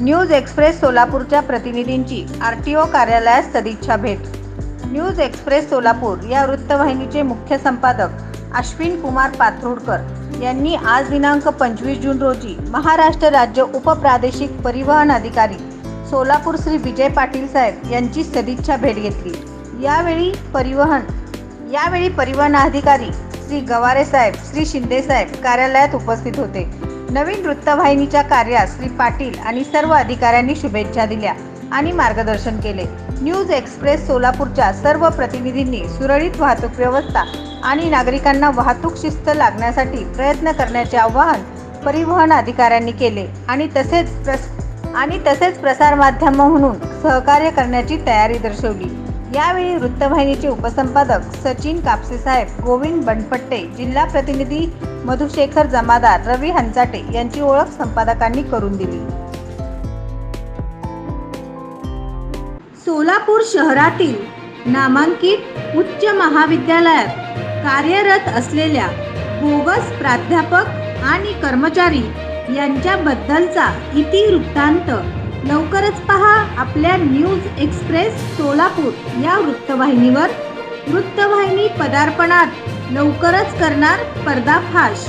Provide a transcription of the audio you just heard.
News express सोलापूरच्या प्रतिनिधींची RTO कार्यालयात सदिच्छा भेट। न्यूज एक्सप्रेस सोलापूर या वृत्तवाहिनीचे मुख्य संपादक अश्विन कुमार पात्रोडकर यांनी आज दिनांक 25 जून रोजी महाराष्ट्र राज्य उपप्रादेशिक परिवहन अधिकारी सोलापूर श्री विजय पाटील साहेब यांची सदिच्छा भेट घेतली। यावेळी परिवहन अधिकारी श्री गवारे साहेब, श्री शिंदे साहेब कार्यालयात उपस्थित होते। नवीन वृत्तवाहिनीच्या कार्यास श्री पाटील आणि सर्व अधिकाऱ्यांनी शुभेच्छा दिल्या आणि मार्गदर्शन केले। न्यूज एक्सप्रेस सोलापूरच्या सर्व प्रतिनिधींनी सुरळीत वाहतूक व्यवस्था आणि नागरिकांना वाहतूक शिस्त लागण्यासाठी प्रयत्न करण्याचे आवाहन परिवहन अधिकाऱ्यांनी केले आणि तसेच प्रसार माध्यम म्हणून सहकार्य करण्याची तयारी दर्शवली। यावेळी वृत्तवाहिनीचे उपसंपादक सचिन कापसे साहेब, गोविंद बनपट्टे, जिल्हा प्रतिनिधी मधुशेखर जमादार, रवी हंचाटे यांची ओळख संपादकांनी करून दिली। सोलापूर शहरातील नामांकित उच्च महाविद्यालयात कार्यरत असलेल्या बोगस प्राध्यापक आणि कर्मचारी यांच्याबद्दलचा इतिवृत्तांत लवकरच पहा आपल्या न्यूज एक्सप्रेस सोलापूर या वृत्तवाहिनीवर। वृत्तवाहिनी पदार्पणात लवकरच करणार पर्दाफाश।